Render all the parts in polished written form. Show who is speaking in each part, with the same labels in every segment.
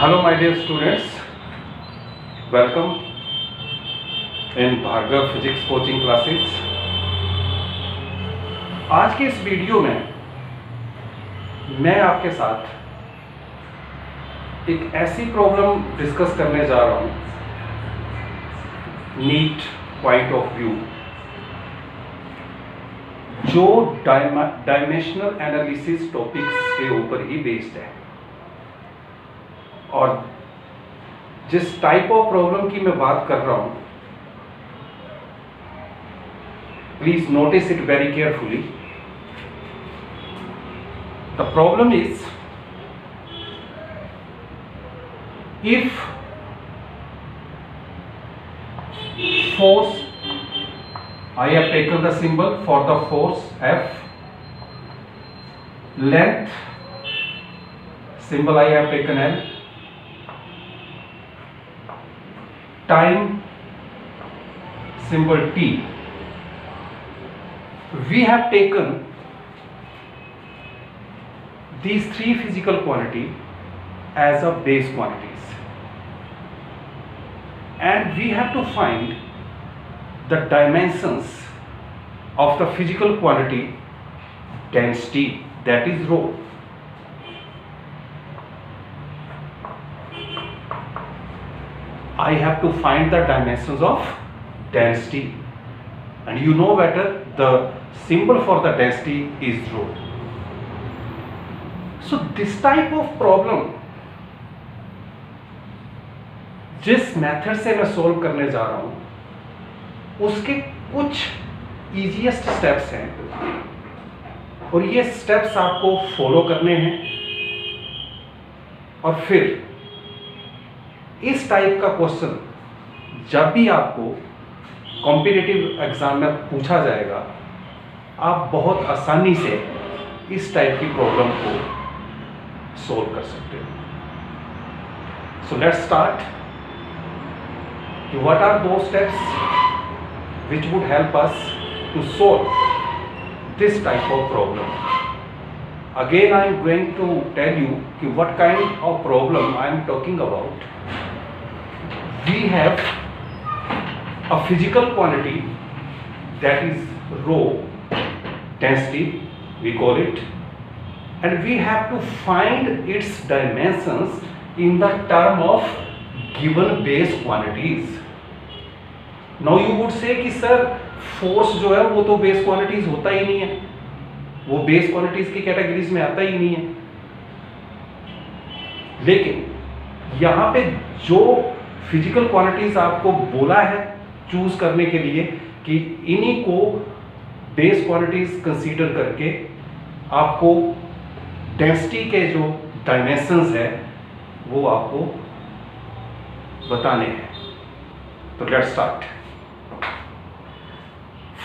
Speaker 1: Hello my dear students, welcome in Bhargav physics coaching classes. आज के इस वीडियो में मैं आपके साथ एक ऐसी प्रॉब्लम डिस्कस करने जा रहा हूँ नीट पॉइंट ऑफ व्यू, जो डायमेंशनल एनालिसिस टॉपिक्स के ऊपर ही बेस्ड है। और जिस टाइप ऑफ प्रॉब्लम की मैं बात कर रहा हूं, please notice it very carefully. The problem is, if force, I have taken the symbol for the force F, length symbol I have taken L, time symbol T. We have taken these three physical quantity as a base quantities, and we have to find the dimensions of the physical quantity density, that is rho. I have to find the dimensions of density, and you know better, the symbol for the density is rho. So this type of problem जिस method से मैं solve करने जा रहा हूं, उसके कुछ easiest steps हैं, और ये स्टेप्स आपको फॉलो करने हैं। और फिर इस टाइप का क्वेश्चन जब भी आपको कॉम्पिटिटिव एग्जाम में पूछा जाएगा, आप बहुत आसानी से इस टाइप की प्रॉब्लम को सोल्व कर सकते हो। So let's start. What are those steps which would help us to solve this type of problem? Again, I am going to tell you what kind of problem I am talking about. We have a physical quantity, that is rho, density we call it, and we have to find its dimensions in the term of given base quantities. Now you would say कि sir force जो है वो तो base quantities होता ही नहीं है, वो base quantities की कैटेगरीज में आता ही नहीं है। लेकिन यहाँ पे जो फिजिकल क्वांटिटीज आपको बोला है चूज करने के लिए कि इन्हीं को बेस क्वांटिटीज कंसीडर करके आपको डेंसिटी के जो डायमेंशंस है वो आपको बताने हैं। तो लेट्स स्टार्ट।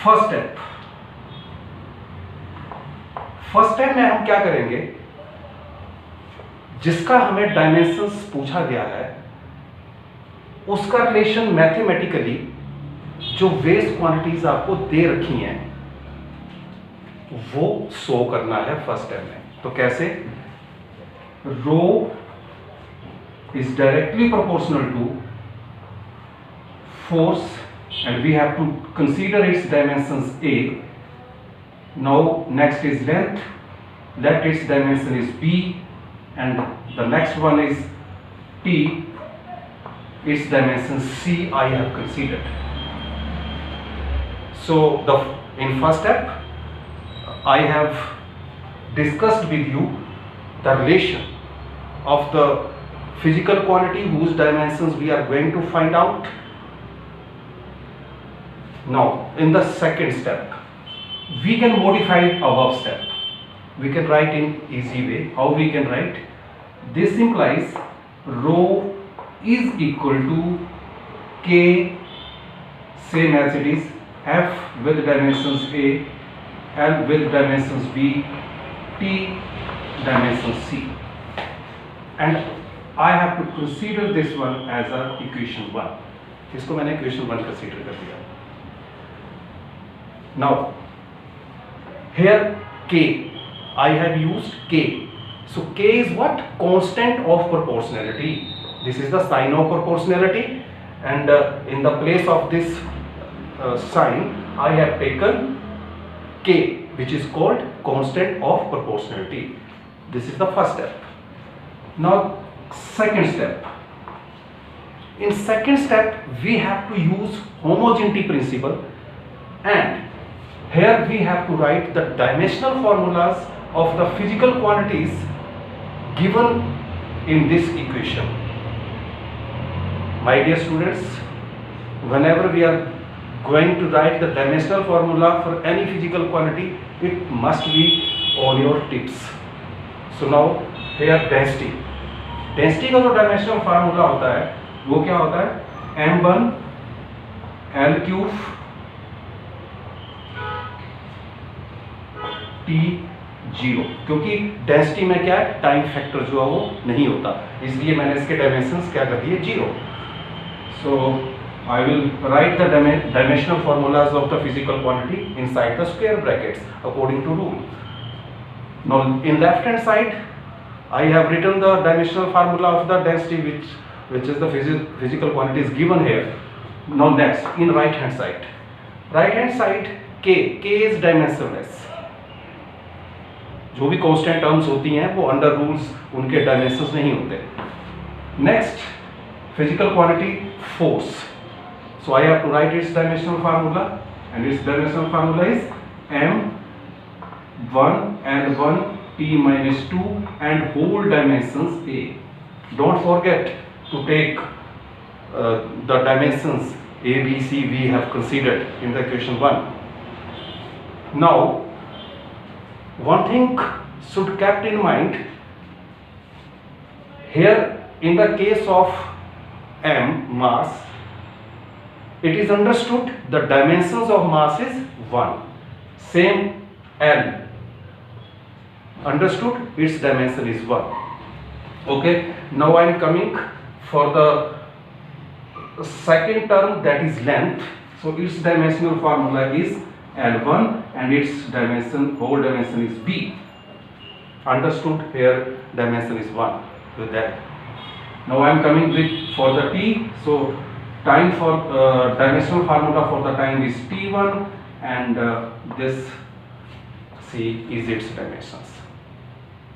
Speaker 1: फर्स्ट स्टेप में हम क्या करेंगे, जिसका हमें डायमेंशंस पूछा गया है उसका रिलेशन मैथमेटिकली जो बेस क्वांटिटीज आपको दे रखी हैं वो शो करना है फर्स्ट स्टेप में। तो कैसे? रो is directly proportional to force, and we have to consider its dimensions A. Now next is length, let its dimension is B, and the next one is T, its dimension C I have considered. So in first step I have discussed with you the relation of the physical quantity whose dimensions we are going to find out. Now in the second step we can modify above step. We can write in easy way. How we can write? This implies rho is equal to K, same as it is, F with dimensions A, L with dimensions B, T dimensions C, and I have to consider this one as a equation 1. इसको मैंने equation 1 consider कर दिया। Now here K, I have used K So K is what? Constant of proportionality. This is the sign of proportionality, and in the place of this sign I have taken K, which is called constant of proportionality. This is the first step. Now second step. In second step we have to use homogeneity principle, and here we have to write the dimensional formulas of the physical quantities given in this equation. My dear students, whenever we are going to write the dimensional formula for any physical quantity, it must be on your tips. So now here density. Density का जो dimensional formula होता है वो क्या होता है? m1 L cube T0, क्योंकि density में क्या है? टाइम फैक्टर जो है वो नहीं होता, इसलिए मैंने इसके डायमेंशंस क्या कर दिए? 0. सो I will write the dimensional formulas of the physical quantity inside the square brackets according to rule. Now in left hand side I have written the dimensional formula of the density which is the physical quantity is given here. Now next in right hand side K is dimensionless. जो भी constant terms होती हैं वो under rules उनके dimensions नहीं होते. Next physical quantity force. So I have to write its dimensional formula, and its dimensional formula is m1 L1 T-2 and whole dimensions A. Don't forget to take the dimensions A, B, C we have considered in the equation 1. Now one thing should kept in mind here, in the case of m mass, it is understood the dimensions of mass is 1. Same L, understood its dimension is 1. Okay, now I am coming for the second term, that is length. So its dimensional formula is L1 and its whole dimension is B. Understood, here dimension is 1 with that. Now I am coming for the T. So time for dimensional formula for the time is T1, and this C is its dimensions.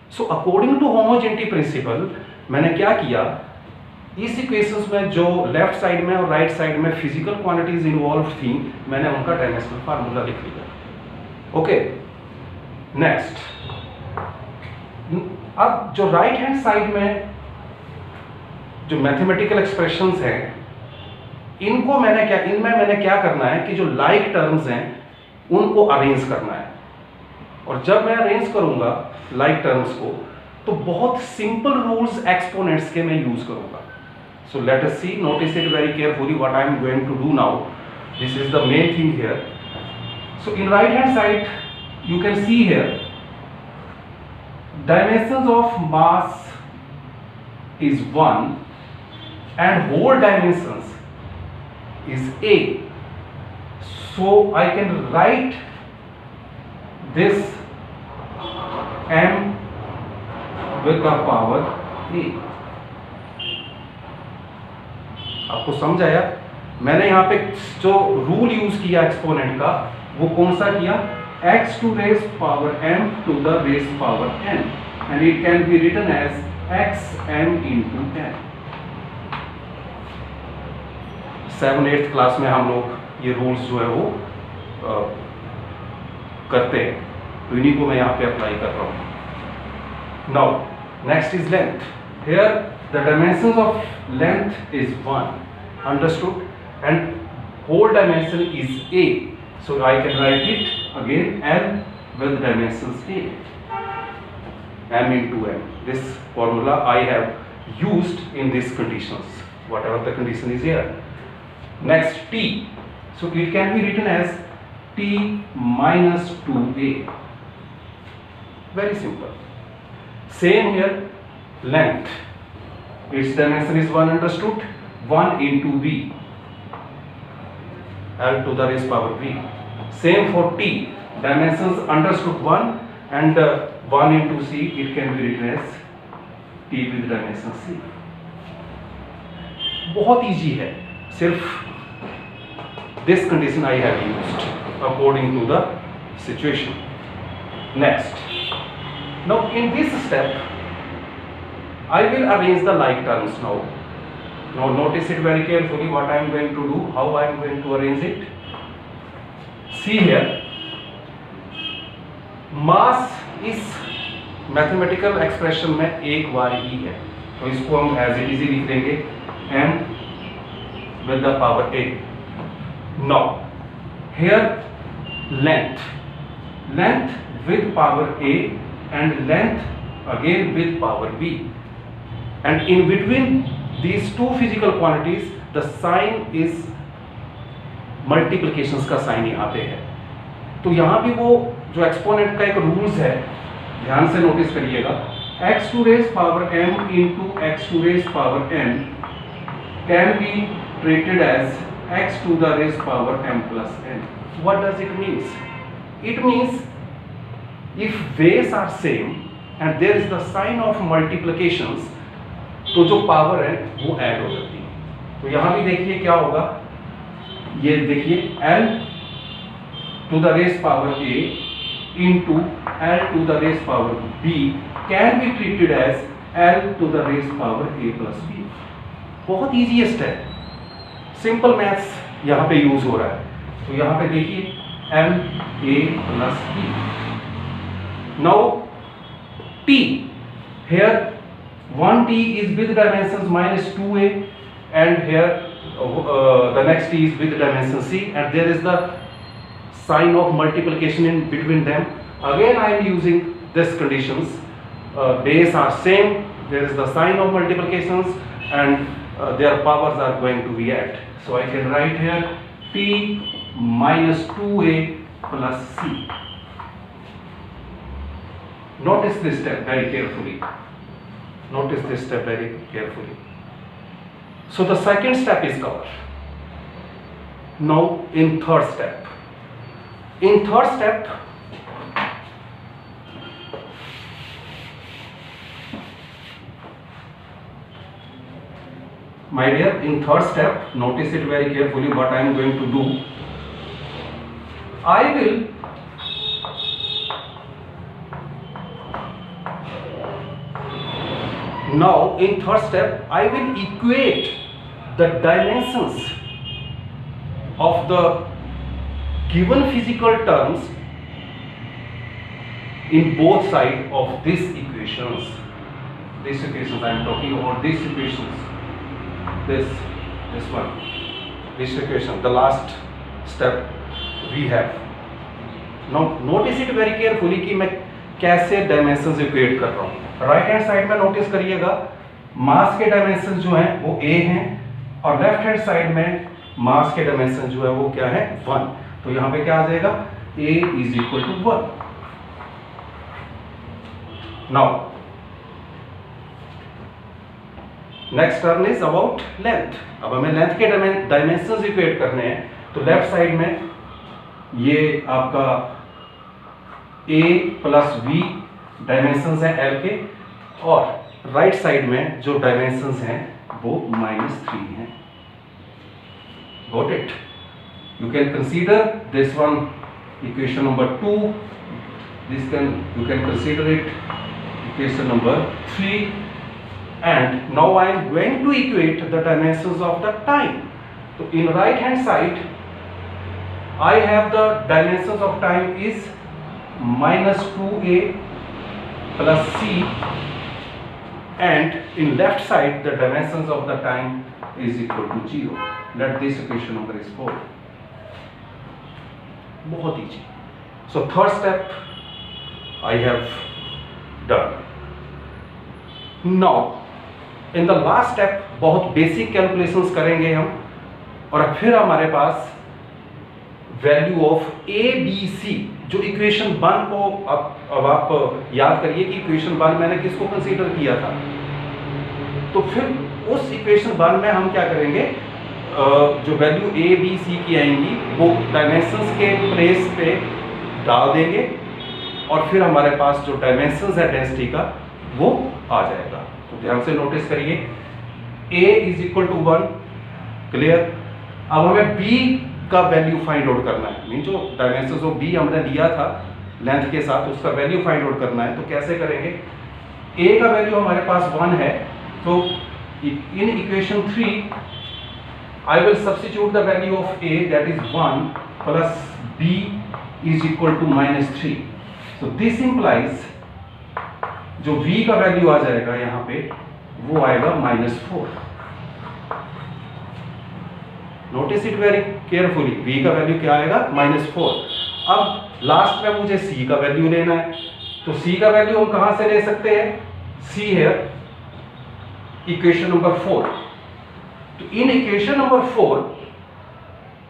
Speaker 1: So according to homogeneity principle मैंने क्या किया, इस equations में जो left side में और right side में physical quantities involve थी, मैंने उनका डायमेंशनल फार्मूला लिख लिया. Okay, next. अब जो राइट हैंड साइड में जो मैथमेटिकल एक्सप्रेशंस हैं, इनमें मैंने क्या करना है कि जो लाइक टर्म्स हैं उनको अरेंज करना है. और जब मैं अरेंज करूंगा लाइक टर्म्स को, तो बहुत सिंपल रूल्स एक्सपोनेंट्स के मैं यूज करूंगा. So let us see, notice it very carefully what I am going to do now. This is the main thing here. So in right hand side you can see here dimensions of mass is 1 and whole dimensions is A. So I can write this m with the power A. आपको समझ आया? मैंने यहाँ पे जो rule use किया exponent का, वो कौन सा किया? x to raise power m to the raise power n, and it can be written as xm into n. 7th-8th class में हम लोग ये रूल्स जो है वो करते हैं, तो इन्हीं को मैं यहाँ पे अप्लाई कर रहा हूँ. Now next is length. Here the dimensions of length is 1, understood, and whole dimension is A. So I can write it again L with dimensions A, m into n. This formula I have used in these conditions, whatever the condition is here. Next T. So it can be written as T minus 2A. Very simple. Same here, length. Its dimension is 1, understood, 1 into B, L to the raised power B. Same for T, dimensions understood 1 and 1 into c, it can be written as t with dimension c. बहुत easy है, सिर्फ this condition I have used according to the situation. Next, now in this step I will arrange the like terms now. Now notice it very carefully what I am going to do, how I am going to arrange it. See here, mass इस mathematical expression में एक बार ही है, तो इसको हम as it is लिख देंगे m with the power a. Now here length with power a and length again with power b, and in between these two physical quantities the sign is multiplications का sign यहाँ पे है. तो यहाँ भी वो जो एक्सपोनेंट का एक रूल्स है, ध्यान से नोटिस करिएगा, x to raise power m into x to raise power n can be treated as x to the raise power m plus n. What does it means? It means if base are same and there is the sign of multiplications, तो जो power है वो add हो जाती है. तो यहाँ भी देखिए क्या होगा, ये देखिए l to the raise power a into l to the raise power b can be treated as l to the raise power a plus b. बहुत ईजीएस्ट है, सिंपल मैथ्स यहाँ पे यूज हो रहा है. तो यहाँ पे देखिए l a plus b. Now t, here 1t is with dimensions minus 2a and here the next t is with dimension c, and there is the sign of multiplication in between them. Again I am using this conditions, base are same, there is the sign of multiplications and their powers are going to be added. So I can write here t minus 2a plus c. Notice this step very carefully. Notice this step very carefully. So the second step is covered. Now in third step. In third step, my dear, in third step, notice it very carefully what I am going to do. I will now in third step I will equate the dimensions of the given physical terms in both sides of these equations. These equations I am talking about, these equations, this one, this equation, the last step we have. Now notice it very carefully कि मैं कैसे dimensions equate कर रहा हूँ. Right hand side में notice करिएगा मास के dimension जो हैं वो a हैं और लेफ्ट हैंड साइड में मास के डायमेंशन जो है वो क्या है 1. तो यहाँ पे क्या आ जाएगा a is equal to 1. Now next turn is about length. अब हमें लेंथ के डायमेंशंस इक्वेट करने हैं. तो लेफ्ट साइड में ये आपका a प्लस b डायमेंशंस हैं l के, और राइट साइड में जो डायमेंशंस हैं वो -3 हैं. Got it? You can consider this one equation number 2. You can consider it equation number 3. And now I am going to equate the dimensions of the time. So in right hand side I have the dimensions of time is -2a plus c, and in left side the dimensions of the time is equal to 0. Let this equation number is 4. बहुत easy. So third step I have done. Now in the last step बहुत basic calculations करेंगे हम, और फिर हमारे पास value of A B C, जो equation 1 को अब आप याद करिए कि इक्वेशन 1 मैंने किसको कंसीडर किया था. तो फिर उस इक्वेशन 1 में हम क्या करेंगे, जो वैल्यू ए बी सी की आएंगी वो डायमेंशंस के प्लेस पे डाल देंगे और फिर हमारे पास जो डायमेंशंस है डेंसिटी का वो आ जाएगा। तो ध्यान से नोटिस करिए, a is equal to 1, clear. अब हमें b का वैल्यू फाइंड आउट करना है, मीन जो डायमेंशंस ऑफ b हमने लिया था लेंथ के साथ, उसका वैल्यू फाइंड आउट करना है। तो कैसे करेंगे, a का वैल्यू हमारे पास 1 है, तो in equation 3 I will substitute the value of a, that is 1, plus b is equal to -3. So this implies जो v का वैल्यू आ जाएगा यहाँ पे वो आएगा -4। Notice it very carefully, v का वैल्यू क्या आएगा, -4। अब लास्ट में मुझे c का वैल्यू लेना है, तो c का वैल्यू हम कहां से ले सकते हैं, c है equation number 4। So in equation number 4,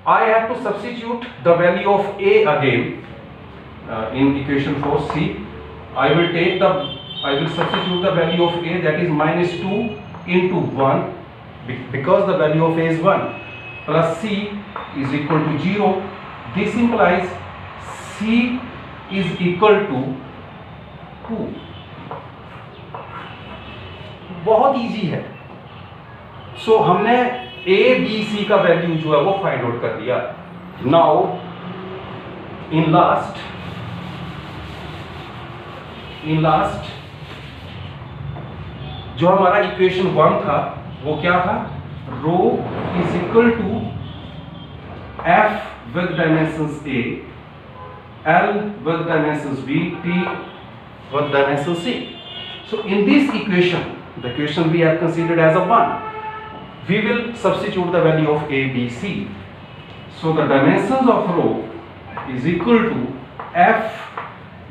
Speaker 1: I have to substitute the value of a again. In equation 4, see, I will substitute the value of a, that is -2 into 1, because the value of a is 1, plus c is equal to 0. This implies c is equal to 2. बहुत easy है। सो हमने a b c का value जो है वो find out कर दिया। Now in last जो हमारा इक्वेशन 1 था वो क्या था, rho is equal to f with dimensions a, l with dimensions b, t with dimension c. So in this equation, the equation we have considered as a 1, we will substitute the value of a, b, c. So the dimensions of rho is equal to f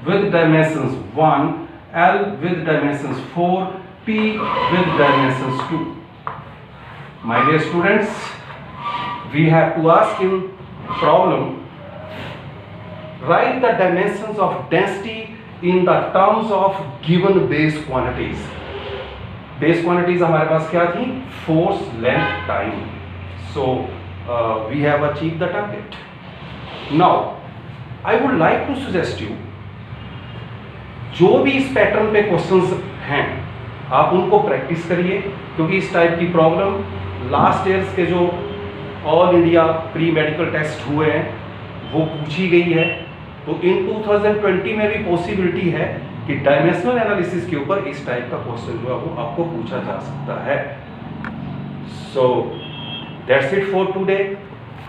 Speaker 1: with dimensions 1, l with dimensions 4, t with dimensions 2. My dear students, we have to ask in problem, write the dimensions of density in the terms of given base quantities. Base quantities हमारे पास क्या थी, force, length, time. So we have achieve the target. Now I would like to suggest you, जो भी इस pattern पे questions हैं आप उनको प्रैक्टिस करिए, क्योंकि इस टाइप की प्रॉब्लम लास्ट ईयर्स के जो all India pre medical test हुए हैं वो पूछी गई है. तो इन 2020 में भी पॉसिबिलिटी है कि डायमेंशनल एनालिसिस के ऊपर इस टाइप का क्वेश्चन जो है वो आपको पूछा जा सकता है. So that's it for today.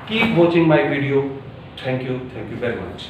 Speaker 1: Keep watching my video. Thank you very much.